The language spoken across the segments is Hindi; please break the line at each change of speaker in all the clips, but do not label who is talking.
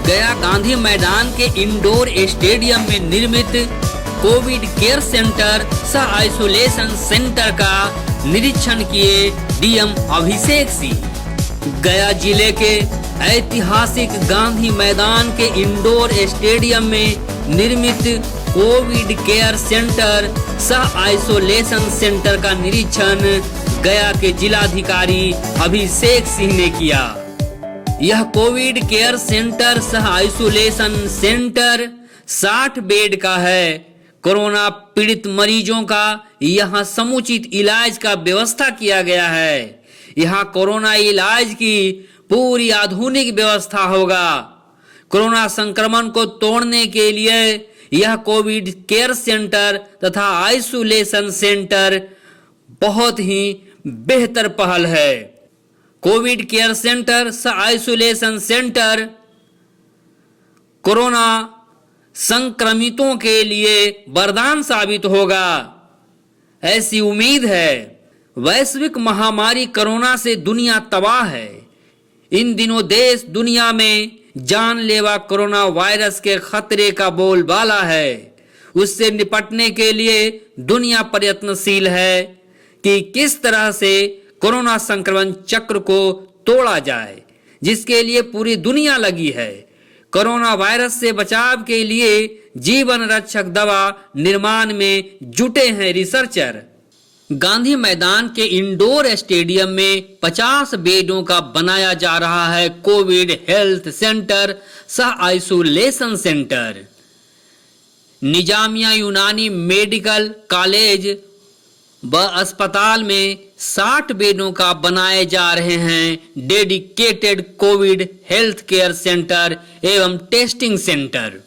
गया गांधी मैदान के इंडोर स्टेडियम में निर्मित कोविड केयर सेंटर सह आइसोलेशन सेंटर का निरीक्षण किए डीएम अभिषेक सिंह। गया जिले के ऐतिहासिक गांधी मैदान के इंडोर स्टेडियम में निर्मित कोविड केयर सेंटर सह आइसोलेशन सेंटर का निरीक्षण गया के जिलाधिकारी अभिषेक सिंह ने किया। यह कोविड केयर सेंटर सह आइसोलेशन सेंटर 60 बेड का है। कोरोना पीड़ित मरीजों का यहां समुचित इलाज का व्यवस्था किया गया है। यहां कोरोना इलाज की पूरी आधुनिक व्यवस्था होगा। कोरोना संक्रमण को तोड़ने के लिए यह कोविड केयर सेंटर तथा आइसोलेशन सेंटर बहुत ही बेहतर पहल है। कोविड केयर सेंटर सह आइसोलेशन सेंटर कोरोना संक्रमितों के लिए वरदान साबित होगा, ऐसी उम्मीद है। वैश्विक महामारी कोरोना से दुनिया तबाह है। इन दिनों देश दुनिया में जानलेवा कोरोना वायरस के खतरे का बोलबाला है। उससे निपटने के लिए दुनिया प्रयत्नशील है कि किस तरह से कोरोना संक्रमण चक्र को तोड़ा जाए, जिसके लिए पूरी दुनिया लगी है। कोरोना वायरस से बचाव के लिए जीवन रक्षक दवा निर्माण में जुटे हैं रिसर्चर। गांधी मैदान के इंडोर स्टेडियम में 50 बेडों का बनाया जा रहा है कोविड हेल्थ सेंटर सह आइसोलेशन सेंटर। निजामिया यूनानी मेडिकल कॉलेज व अस्पताल में 60 बेडों का बनाए जा रहे हैं dedicated Covid health care centre एवं टेस्टिंग सेंटर।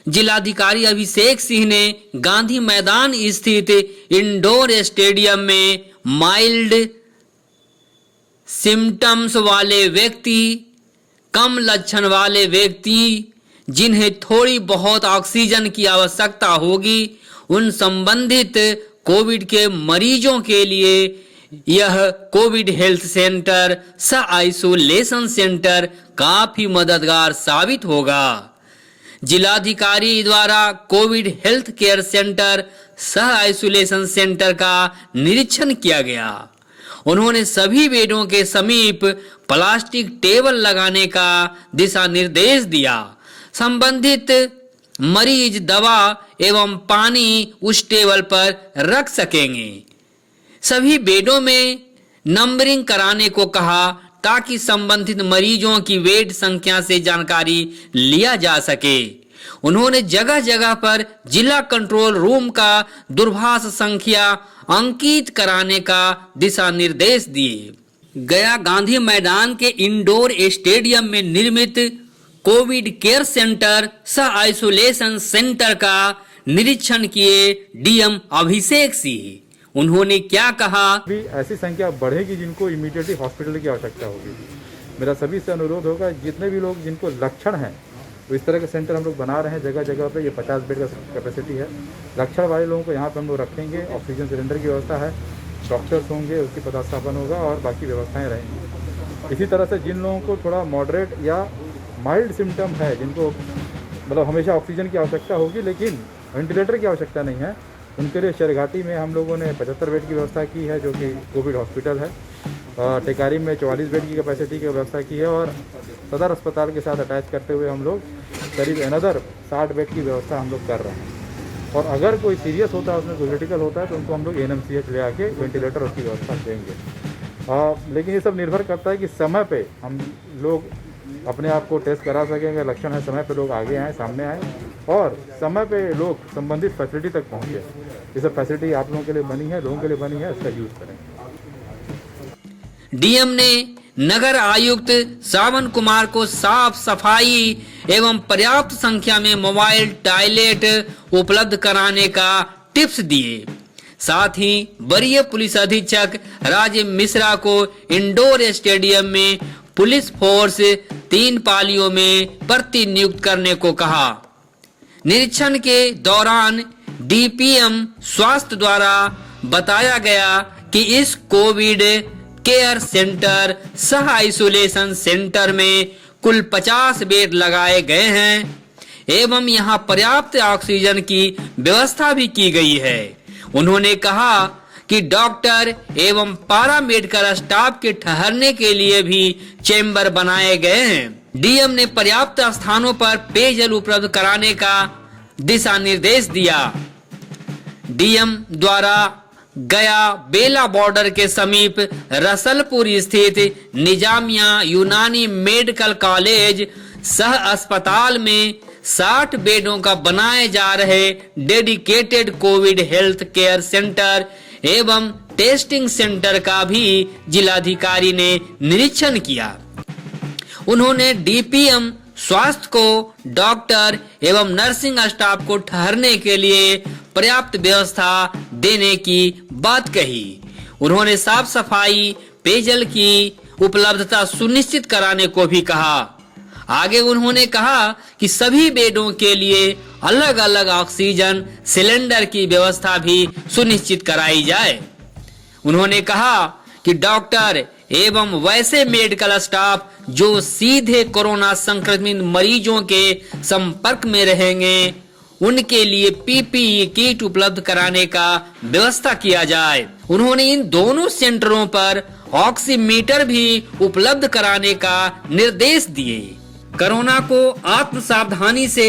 जिलाधिकारी अभिषेक सिंह ने गांधी मैदान स्थित इंडोर स्टेडियम में माइल्ड सिम्टम्स वाले व्यक्ति, कम लक्षण वाले व्यक्ति, जिन्हें थोड़ी बहुत ऑक्सीजन की आवश्यकता होगी, उन संबंधित कोविड के मरीजों के लिए यह कोविड हेल्थ सेंटर सह आइसोलेशन सेंटर काफी मददगार साबित होगा। जिलाधिकारी द्वारा कोविड हेल्थ केयर सेंटर सह आइसोलेशन सेंटर का निरीक्षण किया गया। उन्होंने सभी बेडों के समीप प्लास्टिक टेबल लगाने का दिशा निर्देश दिया। संबंधित मरीज दवा एवं पानी उस टेबल पर रख सकेंगे। सभी बेडों में नंबरिंग कराने को कहा ताकि संबंधित मरीजों की बेड संख्या से जानकारी लिया जा सके। उन्होंने जगह जगह पर जिला कंट्रोल रूम का दूरभाष संख्या अंकित कराने का दिशा निर्देश दिए। गया गांधी मैदान के इंडोर स्टेडियम में निर्मित कोविड केयर सेंटर सह आइसोलेशन सेंटर का निरीक्षण किए डीएम अभिषेक सिंह। उन्होंने क्या कहा?
भी ऐसी संख्या बढ़ेगी जिनको इमीडिएटली हॉस्पिटल की आवश्यकता होगी। मेरा सभी से अनुरोध होगा, जितने भी लोग जिनको लक्षण हैं तो इस तरह के सेंटर हम लोग बना रहे हैं जगह जगह पे। ये 50 बेड का कैपेसिटी है। लक्षण वाले लोगों को यहाँ पे हम लोग रखेंगे। ऑक्सीजन सिलेंडर की व्यवस्था है, डॉक्टर्स होंगे, उसकी पदस्थापन होगा और बाकी व्यवस्थाएँ रहेंगी। इसी तरह से जिन लोगों को थोड़ा मॉडरेट या माइल्ड सिम्टम है, जिनको मतलब हमेशा ऑक्सीजन की आवश्यकता होगी लेकिन वेंटिलेटर की आवश्यकता नहीं है, उनके लिए शेरघाटी में हम लोगों ने 75 बेड की व्यवस्था की है, जो कि कोविड हॉस्पिटल है। टेकारी में 44 बेड की कैपेसिटी की व्यवस्था की है और सदर अस्पताल के साथ अटैच करते हुए हम लोग करीब अनदर 60 बेड की व्यवस्था हम लोग कर रहे हैं। और अगर कोई सीरियस होता है, उसमें कोई क्रिटिकल होता है, तो उनको हम लोग एनएमसीएच ले आके वेंटिलेटर उसकी व्यवस्था देंगे। लेकिन ये सब निर्भर करता है कि समय पे हम लोग अपने आप को टेस्ट करा सकेंगे। लक्षण है, समय पे लोग आगे आएँ, सामने आएँ और समय पे लोग संबंधित फैसिलिटी तक पहुँचे। ये सब फैसिलिटी आप लोगों के लिए बनी है, लोगों के लिए बनी है, इसका यूज़ करें।
डीएम ने नगर आयुक्त सावन कुमार को साफ सफाई एवं पर्याप्त संख्या में मोबाइल टॉयलेट उपलब्ध कराने का टिप्स दिए। साथ ही वरीय पुलिस अधीक्षक राजीव मिश्रा को इंडोर स्टेडियम में पुलिस फोर्स 3 पालियों में प्रतिनियुक्त करने को कहा। निरीक्षण के दौरान डीपीएम स्वास्थ्य द्वारा बताया गया कि इस कोविड केयर सेंटर सह आइसोलेशन सेंटर में कुल 50 बेड लगाए गए हैं एवं यहाँ पर्याप्त ऑक्सीजन की व्यवस्था भी की गई है। उन्होंने कहा कि डॉक्टर एवं पैरामेडिकल स्टाफ के ठहरने के लिए भी चेंबर बनाए गए हैं। डीएम ने पर्याप्त स्थानों पर पेयजल उपलब्ध कराने का दिशा निर्देश दिया। डीएम द्वारा गया बेला बॉर्डर के समीप रसलपुर स्थित निजामिया यूनानी मेडिकल कॉलेज सह अस्पताल में 60 बेडों का बनाए जा रहे dedicated Covid health care centre एवं टेस्टिंग सेंटर का भी जिलाधिकारी ने निरीक्षण किया। उन्होंने डीपीएम स्वास्थ्य को डॉक्टर एवं नर्सिंग स्टाफ को ठहरने के लिए पर्याप्त व्यवस्था देने की बात कही। उन्होंने साफ सफाई, पेयजल की उपलब्धता सुनिश्चित कराने को भी कहा। आगे उन्होंने कहा कि सभी बेडों के लिए अलग अलग ऑक्सीजन सिलेंडर की व्यवस्था भी सुनिश्चित कराई जाए। उन्होंने कहा कि डॉक्टर एवं वैसे मेडिकल स्टाफ जो सीधे कोरोना संक्रमित मरीजों के संपर्क में रहेंगे उनके लिए पीपीई किट उपलब्ध कराने का व्यवस्था किया जाए। उन्होंने इन दोनों सेंटरों पर ऑक्सीमीटर भी उपलब्ध कराने का निर्देश दिए। कोरोना को आत्म सावधानी से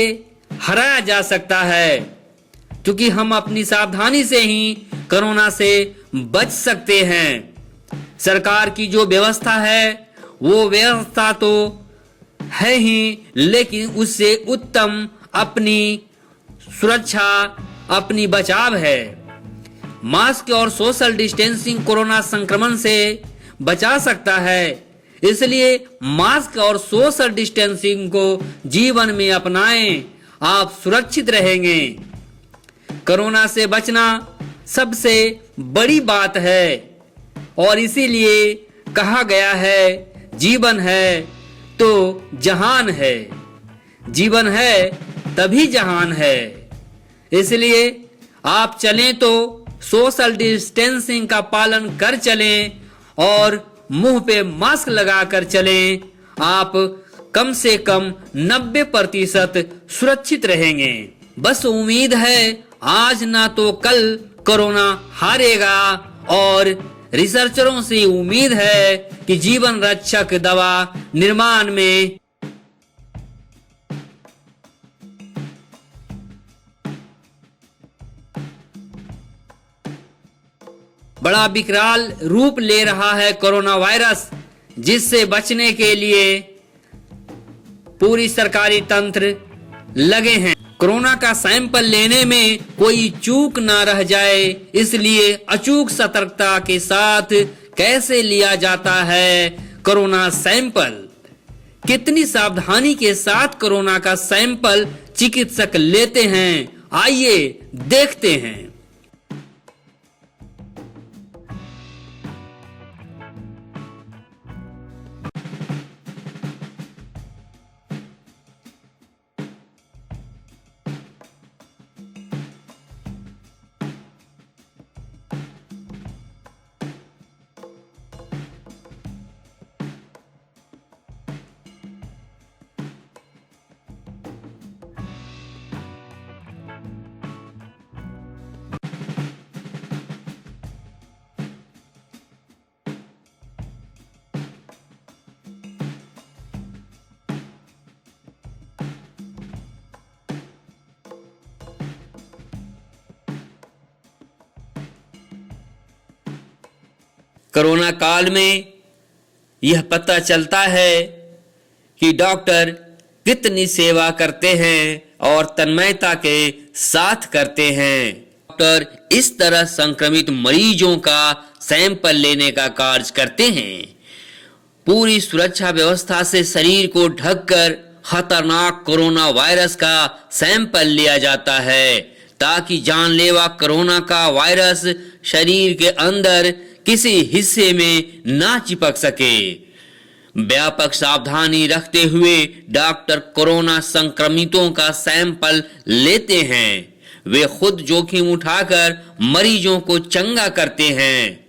हराया जा सकता है, क्योंकि हम अपनी सावधानी से ही कोरोना से बच सकते हैं। सरकार की जो व्यवस्था है वो व्यवस्था तो है ही, लेकिन उससे उत्तम अपनी सुरक्षा, अपनी बचाव है। मास्क और सोशल डिस्टेंसिंग कोरोना संक्रमण से बचा सकता है, इसलिए मास्क और सोशल डिस्टेंसिंग को जीवन में अपनाएं, आप सुरक्षित रहेंगे। कोरोना से बचना सबसे बड़ी बात है और इसीलिए कहा गया है जीवन है तो जहान है, जीवन है तभी जहान है। इसलिए आप चलें तो सोशल डिस्टेंसिंग का पालन कर चलें और मुंह पे मास्क लगाकर चलें। आप कम से कम 90% सुरक्षित रहेंगे। बस उम्मीद है आज ना तो कल कोरोना हारेगा और रिसर्चरों से उम्मीद है कि जीवन रक्षक दवा निर्माण में बड़ा विकराल रूप ले रहा है कोरोना वायरस, जिससे बचने के लिए पूरी सरकारी तंत्र लगे हैं। कोरोना का सैंपल लेने में कोई चूक ना रह जाए, इसलिए अचूक सतर्कता के साथ कैसे लिया जाता है कोरोना सैंपल, कितनी सावधानी के साथ कोरोना का सैंपल चिकित्सक लेते हैं, आइए देखते हैं। कोरोना काल में यह पता चलता है कि डॉक्टर कितनी सेवा करते हैं और तन्मयता के साथ करते हैं। डॉक्टर इस तरह संक्रमित मरीजों का सैंपल लेने का कार्य करते हैं। पूरी सुरक्षा व्यवस्था से शरीर को ढककर खतरनाक कोरोना वायरस का सैंपल लिया जाता है, ताकि जानलेवा कोरोना का वायरस शरीर के अंदर किसी हिस्से में ना चिपक सके। व्यापक सावधानी रखते हुए डॉक्टर कोरोना संक्रमितों का सैंपल लेते हैं। वे खुद जोखिम उठाकर मरीजों को चंगा करते हैं।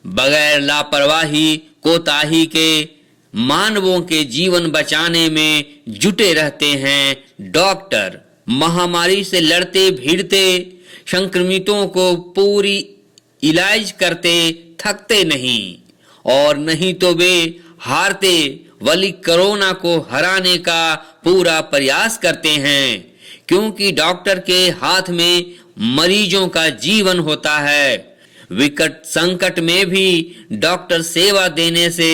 बगैर लापरवाही, कोताही के मानवों के जीवन बचाने में जुटे रहते हैं डॉक्टर। महामारी से लड़ते भिड़ते संक्रमितों को पूरी इलाज करते थकते नहीं, और नहीं तो वे हारते वली कोरोना को हराने का पूरा प्रयास करते हैं, क्योंकि डॉक्टर के हाथ में मरीजों का जीवन होता है। विकट संकट में भी डॉक्टर सेवा देने से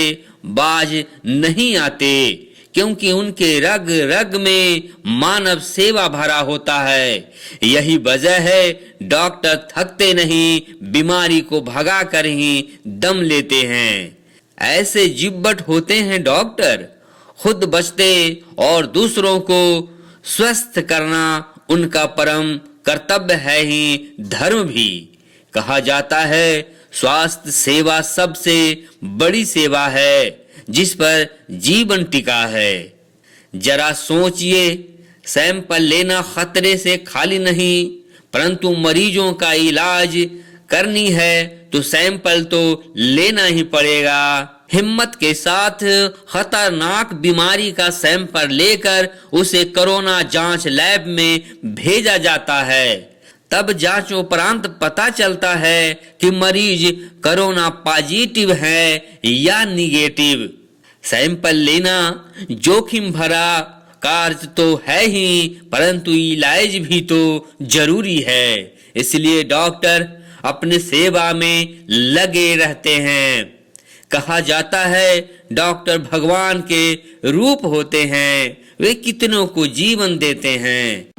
बाज नहीं आते, क्योंकि उनके रग रग में मानव सेवा भरा होता है। यही वजह है डॉक्टर थकते नहीं, बीमारी को भगा कर ही दम लेते हैं। ऐसे जिब्बट होते हैं डॉक्टर, खुद बचते और दूसरों को स्वस्थ करना उनका परम कर्तव्य है ही धर्म भी। कहा जाता है स्वास्थ्य सेवा सबसे बड़ी सेवा है जिस पर जीवन टिका है। जरा सोचिए, सैंपल लेना खतरे से खाली नहीं, परंतु मरीजों का इलाज करनी है तो सैंपल तो लेना ही पड़ेगा। हिम्मत के साथ खतरनाक बीमारी का सैंपल लेकर उसे कोरोना जांच लैब में भेजा जाता है। तब जांच उपरांत पता चलता है कि मरीज कोरोना पॉजिटिव है या निगेटिव। सैंपल लेना जोखिम भरा कार्य तो है ही, परंतु इलाज भी तो जरूरी है। इसलिए डॉक्टर अपने सेवा में लगे रहते हैं। कहा जाता है डॉक्टर भगवान के रूप होते हैं, वे कितनों को जीवन देते हैं।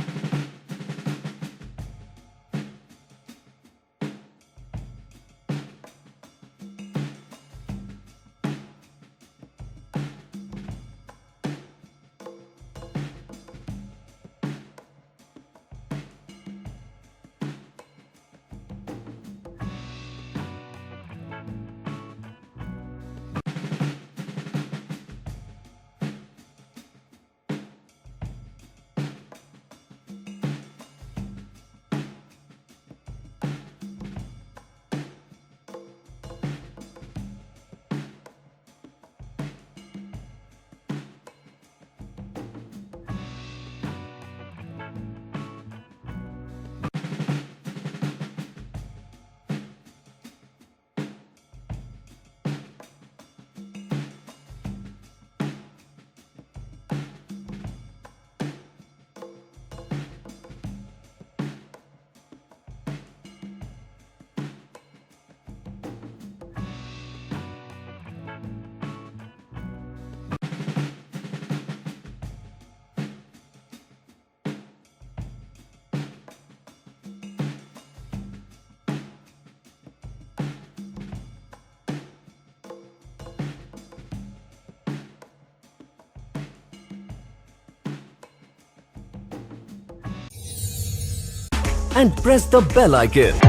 and press the bell icon.